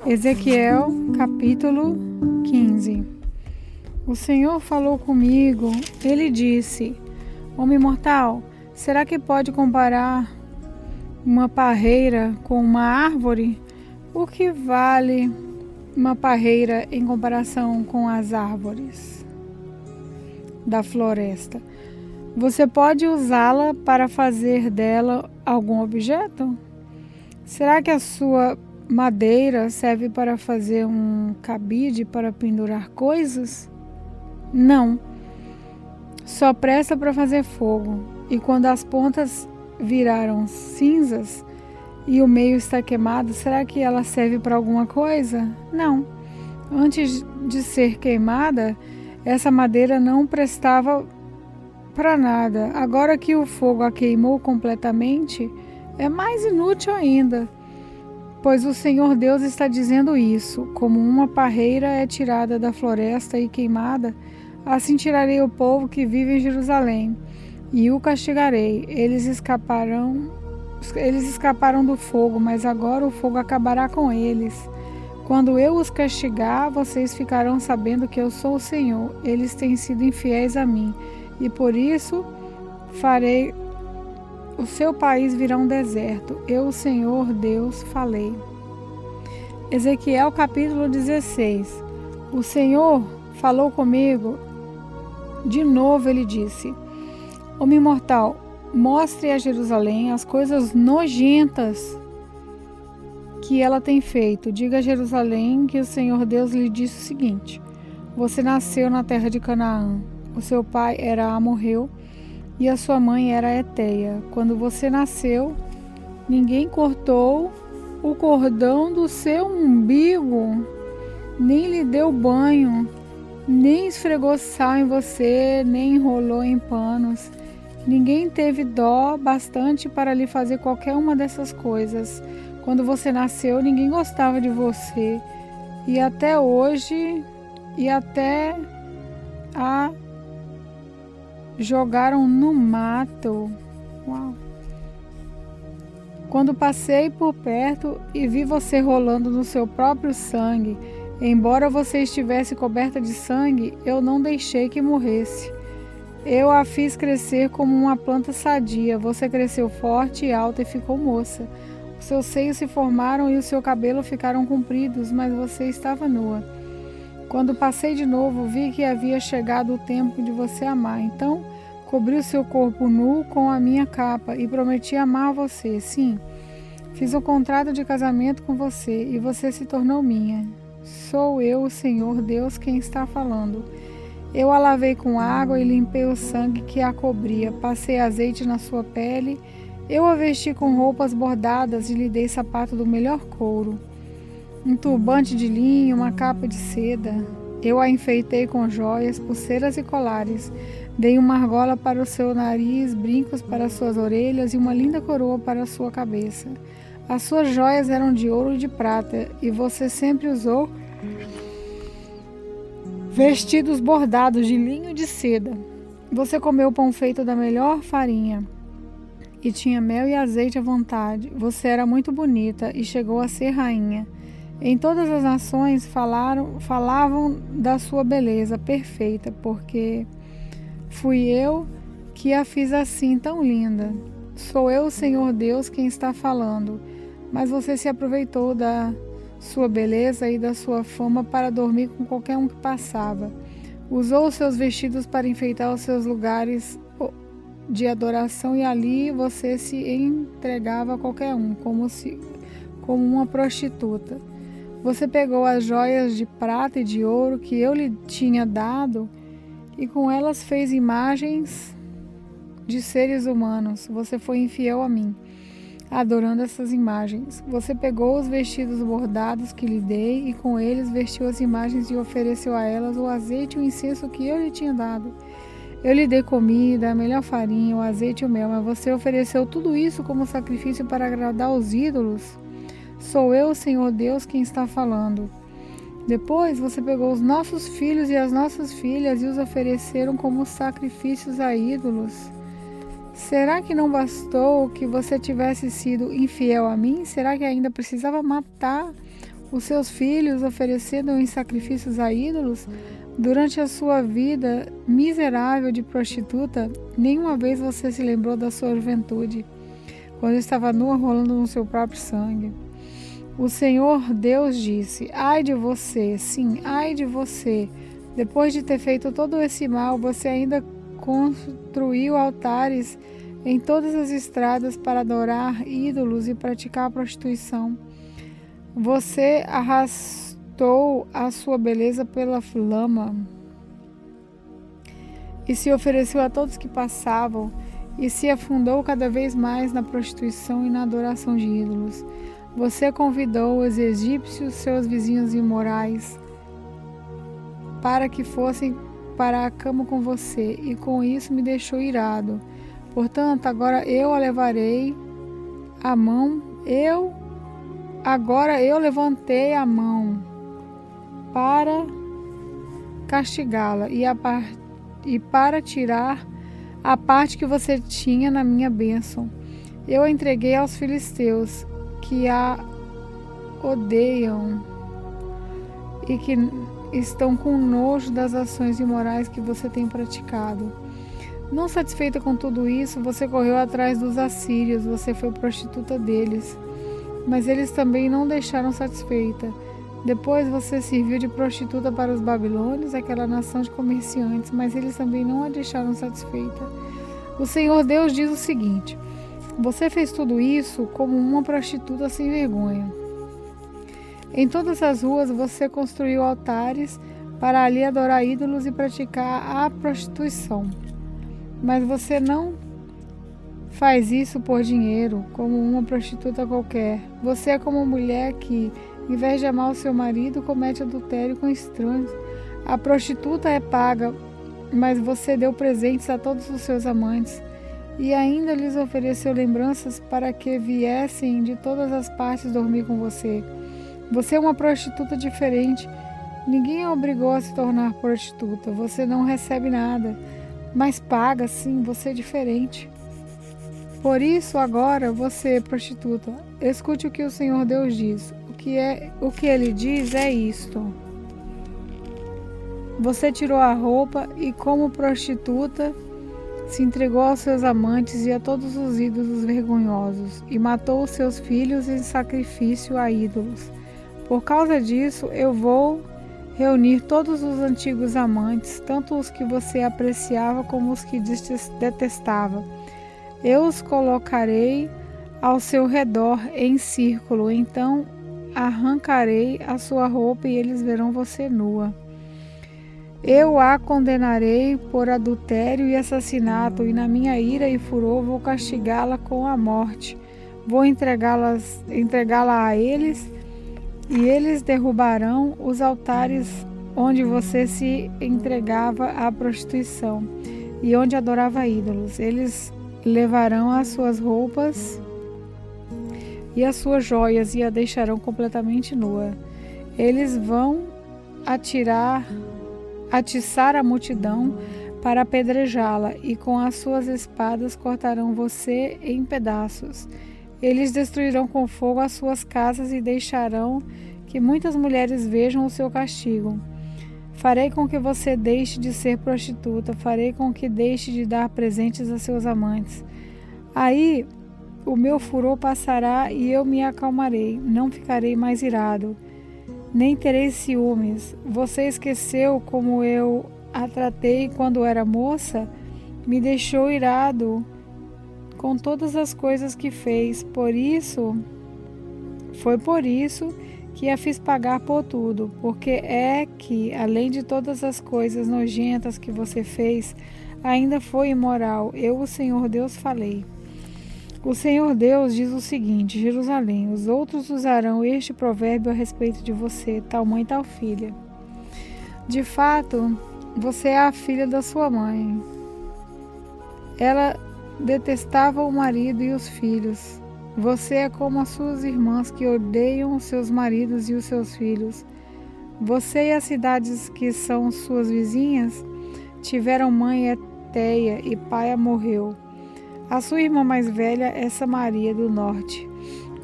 Ezequiel, capítulo 15. O Senhor falou comigo, ele disse: Homem mortal, será que pode comparar uma parreira com uma árvore? O que vale uma parreira em comparação com as árvores da floresta? Você pode usá-la para fazer dela algum objeto? Será que a sua madeira serve para fazer um cabide para pendurar coisas? Não. Só presta para fazer fogo. E quando as pontas viraram cinzas e o meio está queimado, será que ela serve para alguma coisa? Não. Antes de ser queimada, essa madeira não prestava para nada. Agora que o fogo a queimou completamente, é mais inútil ainda. Pois o Senhor Deus está dizendo isso: como uma parreira é tirada da floresta e queimada, assim tirarei o povo que vive em Jerusalém e o castigarei. Eles escaparam do fogo, mas agora o fogo acabará com eles. Quando eu os castigar, vocês ficarão sabendo que eu sou o Senhor. Eles têm sido infiéis a mim, e por isso farei o seu país virar um deserto. Eu, o Senhor Deus, falei. Ezequiel capítulo 16. O Senhor falou comigo. De novo ele disse: Homem mortal, mostre a Jerusalém as coisas nojentas que ela tem feito. Diga a Jerusalém que o Senhor Deus lhe disse o seguinte: Você nasceu na terra de Canaã. O seu pai era amorreu e a sua mãe era heteia. Quando você nasceu, ninguém cortou o cordão do seu umbigo, nem lhe deu banho, nem esfregou sal em você, nem enrolou em panos. Ninguém teve dó bastante para lhe fazer qualquer uma dessas coisas. Quando você nasceu, ninguém gostava de você. E até hoje, a jogaram no mato. Uau. Quando passei por perto e vi você rolando no seu próprio sangue, embora você estivesse coberta de sangue, eu não deixei que morresse. Eu a fiz crescer como uma planta sadia. Você cresceu forte e alta e ficou moça. Os seus seios se formaram e o seu cabelo ficaram compridos, mas você estava nua. Quando passei de novo, vi que havia chegado o tempo de você amar. Então, cobri o seu corpo nu com a minha capa e prometi amar você. Sim, fiz um contrato de casamento com você e você se tornou minha. Sou eu, o Senhor Deus, quem está falando. Eu a lavei com água e limpei o sangue que a cobria. Passei azeite na sua pele. Eu a vesti com roupas bordadas e lhe dei sapato do melhor couro, um turbante de linho, uma capa de seda. Eu a enfeitei com joias, pulseiras e colares. Dei uma argola para o seu nariz, brincos para as suas orelhas e uma linda coroa para a sua cabeça. As suas joias eram de ouro e de prata, e você sempre usou vestidos bordados de linho e de seda. Você comeu pão feito da melhor farinha e tinha mel e azeite à vontade. Você era muito bonita e chegou a ser rainha. Em todas as nações falavam da sua beleza perfeita, porque fui eu que a fiz assim tão linda. Sou eu, o Senhor Deus, quem está falando. Mas você se aproveitou da sua beleza e da sua fama para dormir com qualquer um que passava. Usou os seus vestidos para enfeitar os seus lugares de adoração e ali você se entregava a qualquer um, como uma prostituta. Você pegou as joias de prata e de ouro que eu lhe tinha dado e com elas fez imagens de seres humanos. Você foi infiel a mim, adorando essas imagens. Você pegou os vestidos bordados que lhe dei e com eles vestiu as imagens e ofereceu a elas o azeite e o incenso que eu lhe tinha dado. Eu lhe dei comida, a melhor farinha, o azeite e o mel, mas você ofereceu tudo isso como sacrifício para agradar os ídolos. Sou eu, o Senhor Deus, quem está falando. Depois você pegou os nossos filhos e as nossas filhas e os ofereceram como sacrifícios a ídolos. Será que não bastou que você tivesse sido infiel a mim? Será que ainda precisava matar os seus filhos oferecendo em sacrifícios a ídolos? Durante a sua vida miserável de prostituta, nenhuma vez você se lembrou da sua juventude, quando estava nua rolando no seu próprio sangue. O Senhor Deus disse: ai de você, sim, ai de você. Depois de ter feito todo esse mal, você ainda construiu altares em todas as estradas para adorar ídolos e praticar a prostituição. Você arrastou a sua beleza pela lama e se ofereceu a todos que passavam e se afundou cada vez mais na prostituição e na adoração de ídolos. Você convidou os egípcios, seus vizinhos imorais, para que fossem para a cama com você, e com isso me deixou irado. Portanto, agora eu a levarei a mão, agora eu levantei a mão para castigá-la e para tirar a parte que você tinha na minha bênção. Eu a entreguei aos filisteus, que a odeiam e que estão com nojo das ações imorais que você tem praticado. Não satisfeita com tudo isso, você correu atrás dos assírios, você foi prostituta deles. Mas eles também não deixaram satisfeita. Depois você serviu de prostituta para os babilônios, aquela nação de comerciantes, mas eles também não a deixaram satisfeita. O Senhor Deus diz o seguinte: você fez tudo isso como uma prostituta sem vergonha. Em todas as ruas você construiu altares para ali adorar ídolos e praticar a prostituição. Mas você não faz isso por dinheiro, como uma prostituta qualquer. Você é como uma mulher que, em vez de amar o seu marido, comete adultério com estranhos. A prostituta é paga, mas você deu presentes a todos os seus amantes e ainda lhes ofereceu lembranças para que viessem de todas as partes dormir com você. Você é uma prostituta diferente. Ninguém a obrigou a se tornar prostituta. Você não recebe nada, mas paga, sim, você é diferente. Por isso, agora, você, prostituta, escute o que o Senhor Deus diz. O que ele diz é isto: você tirou a roupa e, como prostituta, se entregou aos seus amantes e a todos os ídolos vergonhosos, e matou os seus filhos em sacrifício a ídolos. Por causa disso, eu vou reunir todos os antigos amantes, tanto os que você apreciava como os que detestava. Eu os colocarei ao seu redor em círculo, então arrancarei a sua roupa e eles verão você nua. Eu a condenarei por adultério e assassinato, e na minha ira e furor vou castigá-la com a morte. Vou entregá-la a eles, e eles derrubarão os altares onde você se entregava à prostituição e onde adorava ídolos. Eles levarão as suas roupas e as suas joias e a deixarão completamente nua. Eles vão atiçar a multidão para apedrejá-la, e com as suas espadas cortarão você em pedaços. Eles destruirão com fogo as suas casas e deixarão que muitas mulheres vejam o seu castigo. Farei com que você deixe de ser prostituta, farei com que deixe de dar presentes a seus amantes. Aí o meu furor passará e eu me acalmarei, não ficarei mais irado, nem terei ciúmes. Você esqueceu como eu a tratei quando era moça? Me deixou irado com todas as coisas que fez. Foi por isso que a fiz pagar por tudo, porque é que, além de todas as coisas nojentas que você fez, ainda foi imoral. Eu, o Senhor Deus, falei. O Senhor Deus diz o seguinte: Jerusalém, os outros usarão este provérbio a respeito de você, tal mãe, tal filha. De fato, você é a filha da sua mãe. Ela detestava o marido e os filhos. Você é como as suas irmãs que odeiam os seus maridos e os seus filhos. Você e as cidades que são suas vizinhas tiveram mãe Eteia e pai morreu. A sua irmã mais velha é Samaria do norte,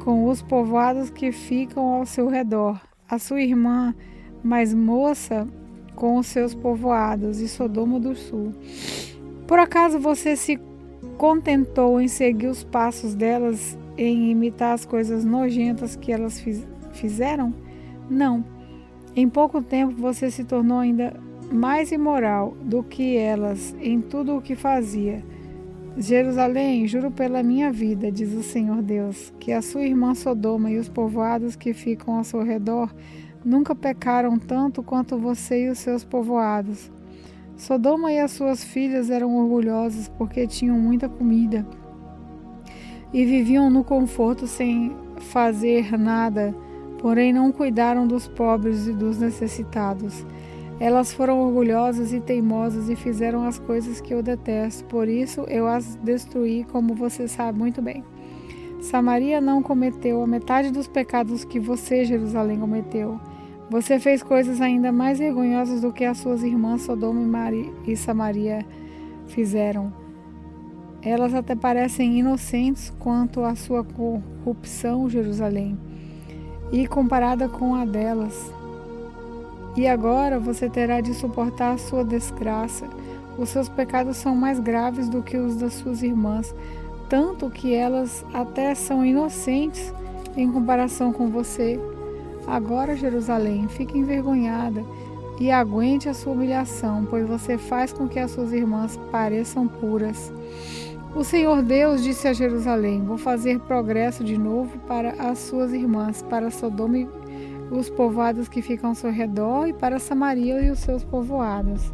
com os povoados que ficam ao seu redor. a sua irmã mais moça com os seus povoados e Sodoma do Sul. Por acaso você se contentou em seguir os passos delas, em imitar as coisas nojentas que elas fizeram? Não. Em pouco tempo você se tornou ainda mais imoral do que elas em tudo o que fazia. Jerusalém, juro pela minha vida, diz o Senhor Deus, que a sua irmã Sodoma e os povoados que ficam ao seu redor nunca pecaram tanto quanto você e os seus povoados. Sodoma e as suas filhas eram orgulhosas porque tinham muita comida e viviam no conforto sem fazer nada, porém não cuidaram dos pobres e dos necessitados. Elas foram orgulhosas e teimosas e fizeram as coisas que eu detesto, por isso eu as destruí, como você sabe muito bem. Samaria não cometeu a metade dos pecados que você, Jerusalém, cometeu. Você fez coisas ainda mais vergonhosas do que as suas irmãs Sodoma e Samaria fizeram. Elas até parecem inocentes quanto à sua corrupção, Jerusalém, e comparada com a delas. E agora você terá de suportar a sua desgraça. Os seus pecados são mais graves do que os das suas irmãs, tanto que elas até são inocentes em comparação com você. Agora, Jerusalém, fique envergonhada e aguente a sua humilhação, pois você faz com que as suas irmãs pareçam puras. O Senhor Deus disse a Jerusalém: vou fazer progresso de novo para as suas irmãs, para Sodoma e os povoados que ficam ao seu redor, e para Samaria e os seus povoados.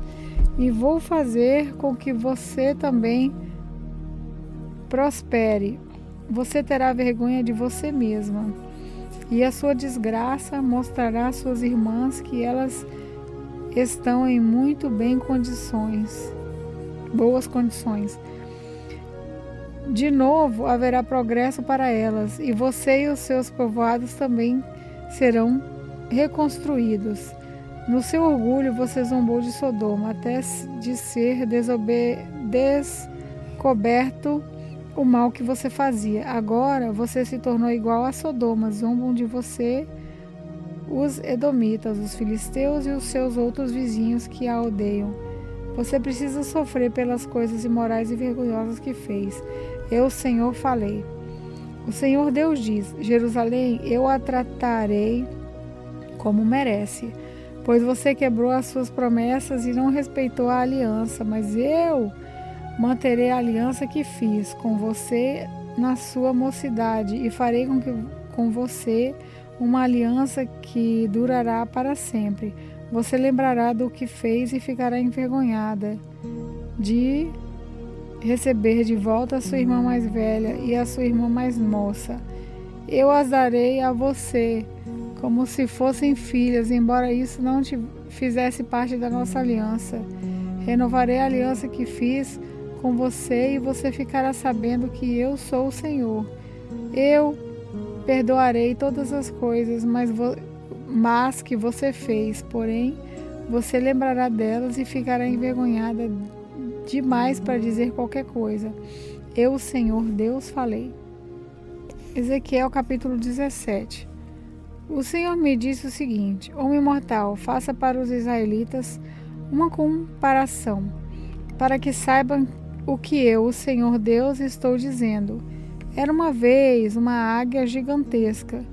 E vou fazer com que você também prospere. Você terá vergonha de você mesma. E a sua desgraça mostrará às suas irmãs que elas estão em boas condições. De novo haverá progresso para elas, e você e os seus povoados também serão reconstruídos. No seu orgulho você zombou de Sodoma, até de ser descoberto o mal que você fazia. Agora você se tornou igual a Sodoma, zombam de você os edomitas, os filisteus e os seus outros vizinhos que a odeiam. Você precisa sofrer pelas coisas imorais e vergonhosas que fez. Eu, Senhor, falei. O Senhor Deus diz: Jerusalém, eu a tratarei como merece, pois você quebrou as suas promessas e não respeitou a aliança, mas eu manterei a aliança que fiz com você na sua mocidade e farei com você uma aliança que durará para sempre. Você lembrará do que fez e ficará envergonhada de receber de volta a sua irmã mais velha e a sua irmã mais moça. Eu as darei a você como se fossem filhas, embora isso não fizesse parte da nossa aliança. Renovarei a aliança que fiz com você e você ficará sabendo que eu sou o Senhor. Eu perdoarei todas as coisas, mas que você fez, porém você lembrará delas e ficará envergonhada demais para dizer qualquer coisa. Eu, Senhor Deus, falei. Ezequiel capítulo 17. O Senhor me disse o seguinte: Homem mortal, faça para os israelitas uma comparação, para que saibam o que eu, o Senhor Deus, estou dizendo. Era uma vez uma águia gigantesca,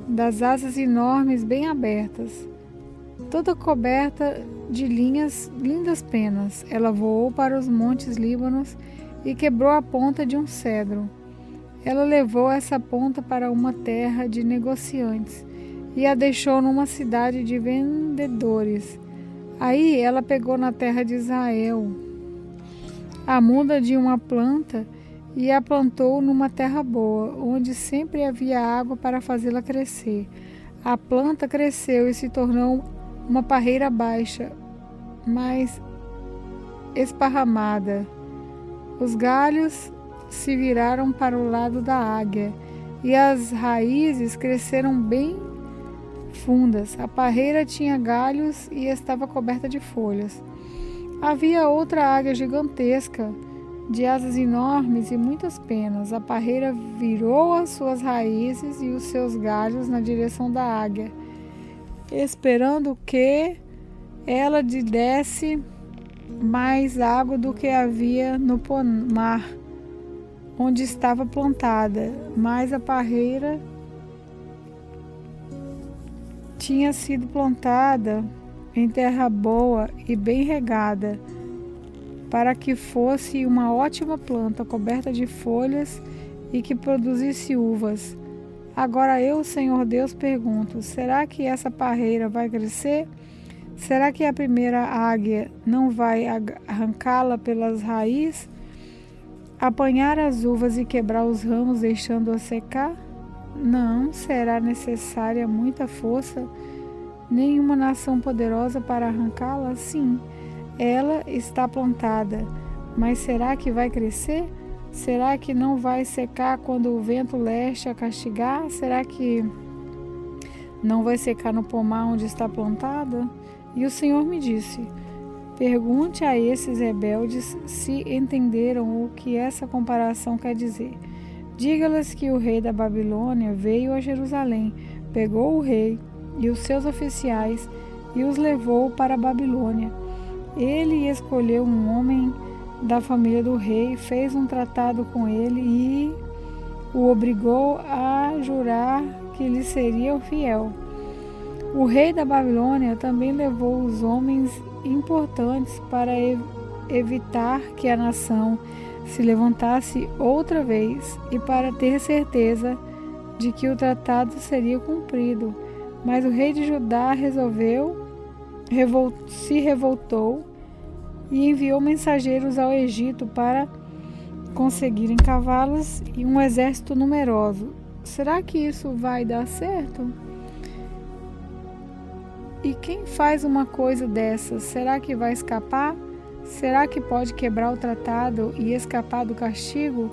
das asas enormes bem abertas, toda coberta de lindas penas. Ela voou para os montes Líbanos e quebrou a ponta de um cedro. Ela levou essa ponta para uma terra de negociantes e a deixou numa cidade de vendedores. Aí ela pegou na terra de Israel a muda de uma planta e a plantou numa terra boa, onde sempre havia água para fazê-la crescer. A planta cresceu e se tornou uma parreira baixa, mas esparramada. Os galhos se viraram para o lado da águia e as raízes cresceram bem fundas. A parreira tinha galhos e estava coberta de folhas. Havia outra águia gigantesca, de asas enormes e muitas penas. A parreira virou as suas raízes e os seus galhos na direção da águia esperando que ela lhe desse mais água do que havia no pomar onde estava plantada, mas a parreira tinha sido plantada em terra boa e bem regada, para que fosse uma ótima planta coberta de folhas e que produzisse uvas. Agora eu, Senhor Deus, pergunto: será que essa parreira vai crescer? Será que a primeira águia não vai arrancá-la pelas raízes, apanhar as uvas e quebrar os ramos, deixando-a secar? Não será necessária muita força, nenhuma nação poderosa para arrancá-la? Sim, ela está plantada, mas será que vai crescer? Será que não vai secar quando o vento leste a castigar? Será que não vai secar no pomar onde está plantada? E o Senhor me disse: pergunte a esses rebeldes se entenderam o que essa comparação quer dizer. Diga-lhes que o rei da Babilônia veio a Jerusalém, pegou o rei e os seus oficiais e os levou para a Babilônia. Ele escolheu um homem da família do rei, fez um tratado com ele e o obrigou a jurar que lhe seria fiel. O rei da Babilônia também levou os homens importantes para evitar que a nação se levantasse outra vez e para ter certeza de que o tratado seria cumprido. Mas o rei de Judá se revoltou e enviou mensageiros ao Egito para conseguirem cavalos e um exército numeroso. Será que isso vai dar certo? E quem faz uma coisa dessas, será que vai escapar? Será que pode quebrar o tratado e escapar do castigo?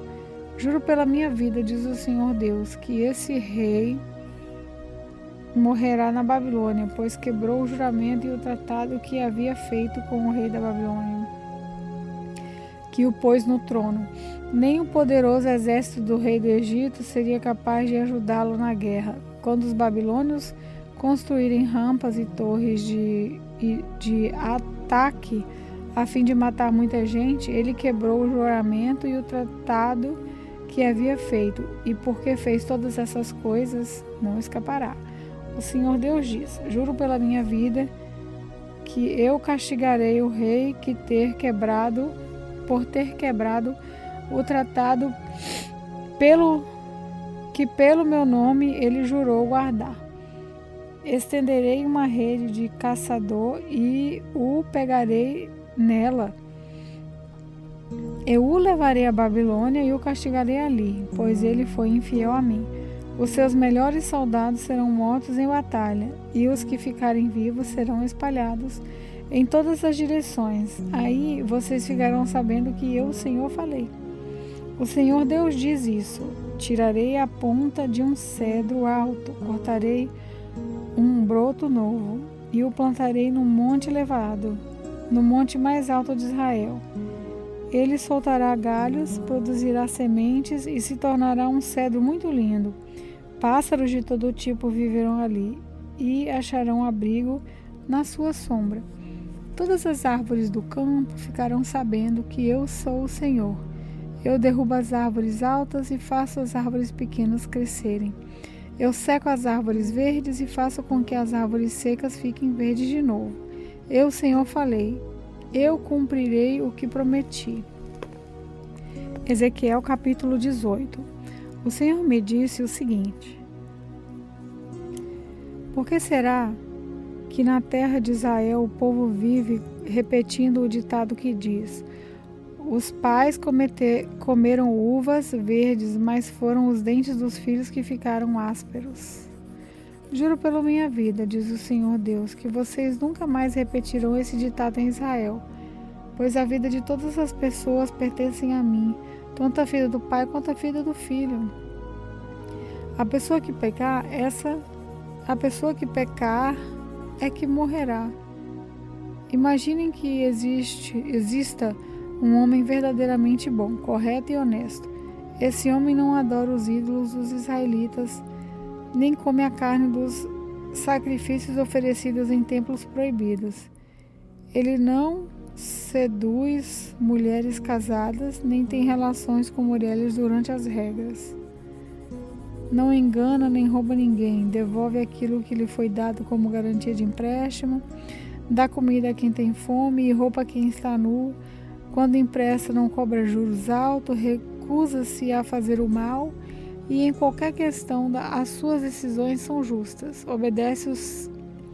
Juro pela minha vida, diz o Senhor Deus, que esse rei morrerá na Babilônia, pois quebrou o juramento e o tratado que havia feito com o rei da Babilônia, que o pôs no trono. Nem o poderoso exército do rei do Egito seria capaz de ajudá-lo na guerra. Quando os babilônios construírem rampas e torres de ataque a fim de matar muita gente, ele quebrou o juramento e o tratado que havia feito, e porque fez todas essas coisas, não escapará. O Senhor Deus diz: juro pela minha vida que eu castigarei o rei por ter quebrado o tratado que pelo meu nome ele jurou guardar. Estenderei uma rede de caçador e o pegarei nela. Eu o levarei à Babilônia e o castigarei ali, pois ele foi infiel a mim. Os seus melhores soldados serão mortos em batalha, e os que ficarem vivos serão espalhados em todas as direções. Aí vocês ficarão sabendo que eu, o Senhor, falei. O Senhor Deus diz isso: tirarei a ponta de um cedro alto, cortarei um broto novo, e o plantarei num monte elevado, no monte mais alto de Israel. Ele soltará galhos, produzirá sementes e se tornará um cedro muito lindo. Pássaros de todo tipo viverão ali e acharão abrigo na sua sombra. Todas as árvores do campo ficarão sabendo que eu sou o Senhor. Eu derrubo as árvores altas e faço as árvores pequenas crescerem. Eu seco as árvores verdes e faço com que as árvores secas fiquem verdes de novo. Eu, Senhor, falei. Eu cumprirei o que prometi. Ezequiel capítulo 18. O Senhor me disse o seguinte: por que será que na terra de Israel o povo vive repetindo o ditado que diz: os pais comeram uvas verdes, mas foram os dentes dos filhos que ficaram ásperos? Juro pela minha vida, diz o Senhor Deus, que vocês nunca mais repetirão esse ditado em Israel, pois a vida de todas as pessoas pertencem a mim, tanto a vida do pai quanto a vida do filho. A pessoa que pecar é que morrerá. Imaginem que exista um homem verdadeiramente bom, correto e honesto. Esse homem não adora os ídolos dos israelitas, nem come a carne dos sacrifícios oferecidos em templos proibidos. Ele não seduz mulheres casadas, nem tem relações com mulheres durante as regras. Não engana nem rouba ninguém, devolve aquilo que lhe foi dado como garantia de empréstimo, dá comida a quem tem fome e roupa a quem está nu. Quando empresta, não cobra juros altos, recusa-se a fazer o mal e em qualquer questão as suas decisões são justas. Obedece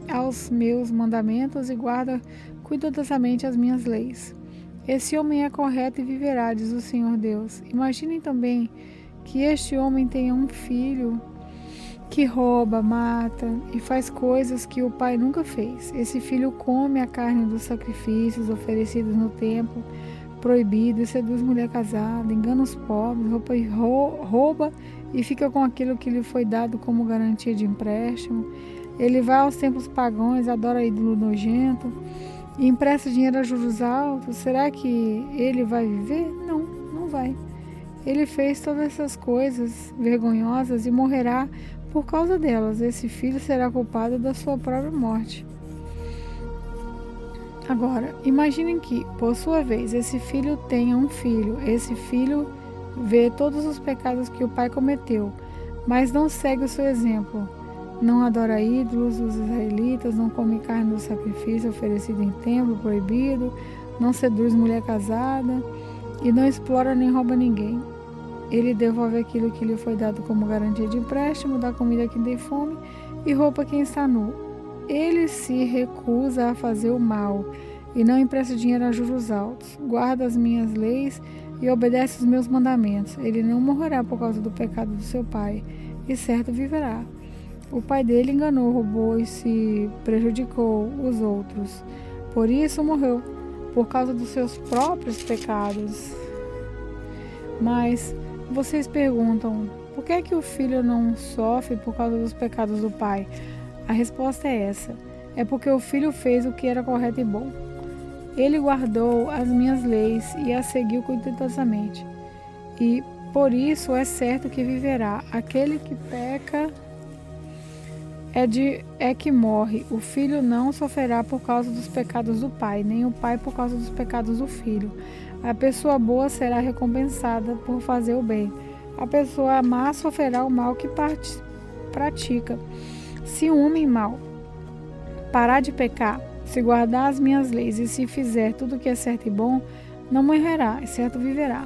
aos meus mandamentos e guarda cuidadosamente as minhas leis. Esse homem é correto e viverá, diz o Senhor Deus. Imaginem também que este homem tenha um filho que rouba, mata e faz coisas que o pai nunca fez. Esse filho come a carne dos sacrifícios oferecidos no templo proibido e seduz mulher casada, engana os pobres, rouba e fica com aquilo que lhe foi dado como garantia de empréstimo. Ele vai aos templos pagãos, adora ídolo nojento e empresta dinheiro a juros altos. Será que ele vai viver? Não, não vai. Ele fez todas essas coisas vergonhosas e morrerá por causa delas. Esse filho será culpado da sua própria morte. Agora, imaginem que, por sua vez, esse filho tenha um filho. Esse filho vê todos os pecados que o pai cometeu, mas não segue o seu exemplo. Não adora ídolos, os israelitas, não come carne do sacrifício oferecido em templo proibido, não seduz mulher casada e não explora nem rouba ninguém. Ele devolve aquilo que lhe foi dado como garantia de empréstimo, dá comida a quem tem fome e roupa a quem está nu. Ele se recusa a fazer o mal e não empresta dinheiro a juros altos. Guarda as minhas leis e obedece os meus mandamentos. Ele não morrerá por causa do pecado do seu pai, e certo viverá. O pai dele enganou, roubou e se prejudicou os outros. Por isso morreu, por causa dos seus próprios pecados. Mas vocês perguntam, por que é que o filho não sofre por causa dos pecados do pai? A resposta é essa: é porque o filho fez o que era correto e bom. Ele guardou as minhas leis e as seguiu cuidadosamente. E por isso é certo que viverá. Aquele que peca é que morre. O filho não sofrerá por causa dos pecados do pai, nem o pai por causa dos pecados do filho. A pessoa boa será recompensada por fazer o bem. A pessoa má sofrerá o mal que pratica. Se um homem mau parar de pecar, se guardar as minhas leis e se fizer tudo o que é certo e bom, não morrerá, certo viverá.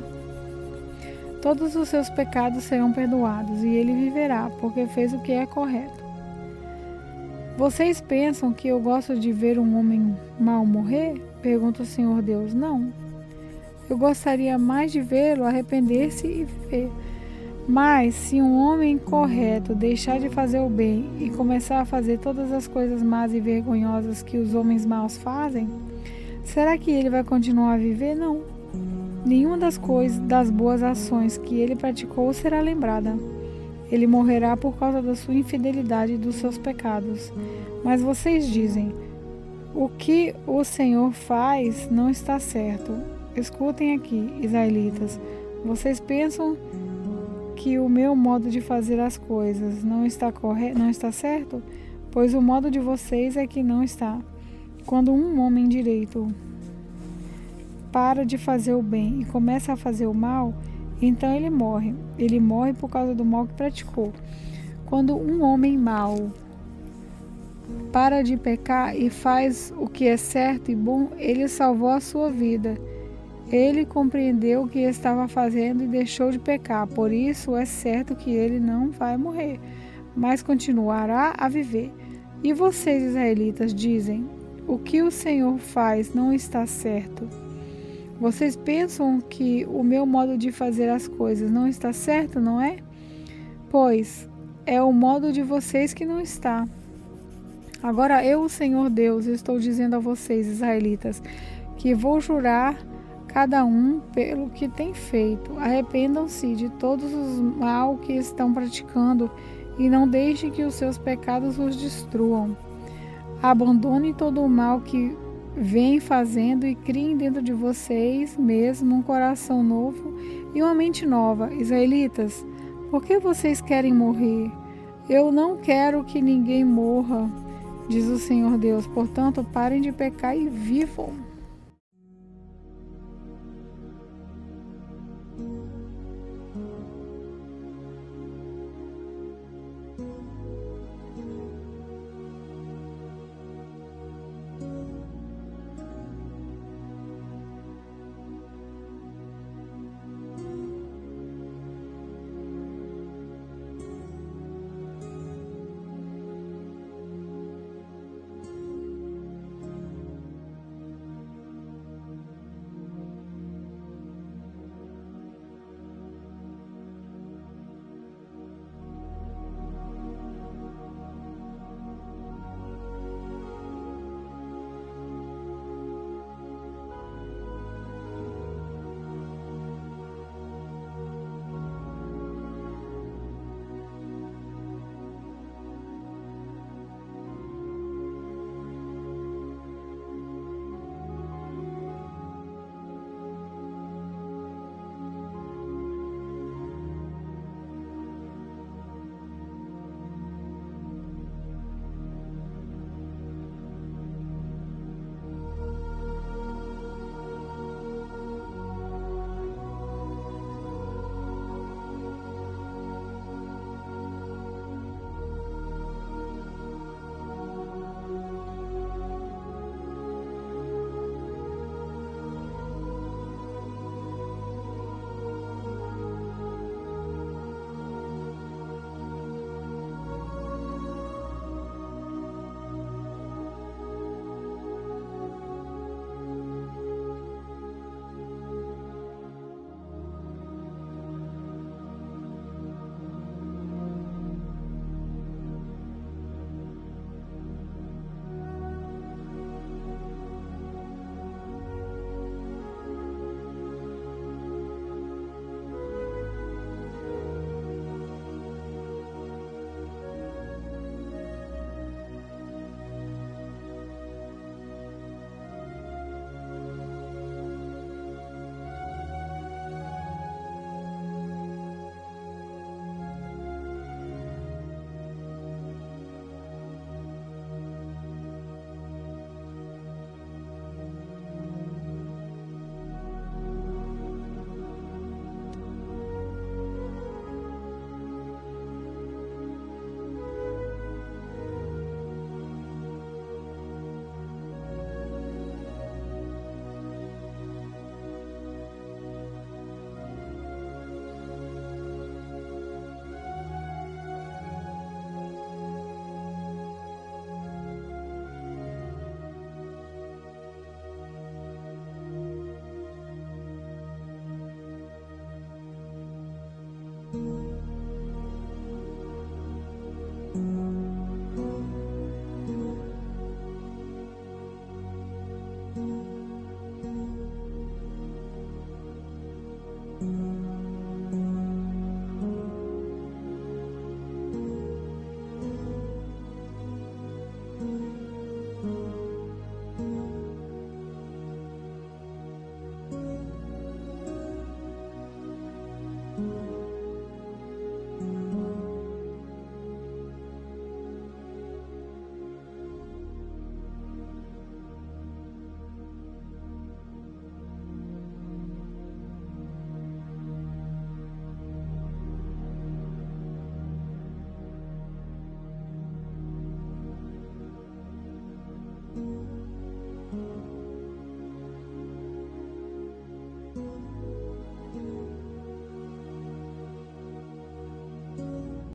Todos os seus pecados serão perdoados e ele viverá, porque fez o que é correto. Vocês pensam que eu gosto de ver um homem mau morrer? Pergunta o Senhor Deus. Não. Eu gostaria mais de vê-lo arrepender-se e viver. Mas se um homem correto deixar de fazer o bem e começar a fazer todas as coisas más e vergonhosas que os homens maus fazem, será que ele vai continuar a viver? Não. Nenhuma das boas ações que ele praticou será lembrada. Ele morrerá por causa da sua infidelidade e dos seus pecados. Mas vocês dizem, o que o Senhor faz não está certo. Escutem aqui, israelitas. Vocês pensam que o meu modo de fazer as coisas não está certo? Pois o modo de vocês é que não está. Quando um homem direito para de fazer o bem e começa a fazer o mal, então ele morre. Ele morre por causa do mal que praticou. Quando um homem mau para de pecar e faz o que é certo e bom, ele salvou a sua vida. Ele compreendeu o que estava fazendo e deixou de pecar. Por isso é certo que ele não vai morrer, mas continuará a viver. E vocês, israelitas, dizem, o que o Senhor faz não está certo. Vocês pensam que o meu modo de fazer as coisas não está certo, não é? Pois é o modo de vocês que não está. Agora eu, o Senhor Deus, estou dizendo a vocês, israelitas, que vou jurar cada um pelo que tem feito. Arrependam-se de todos os mal que estão praticando e não deixem que os seus pecados os destruam. Abandone todo o mal que vem fazendo e criem dentro de vocês mesmo um coração novo e uma mente nova. Israelitas, por que vocês querem morrer? Eu não quero que ninguém morra, diz o Senhor Deus. Portanto, parem de pecar e vivam.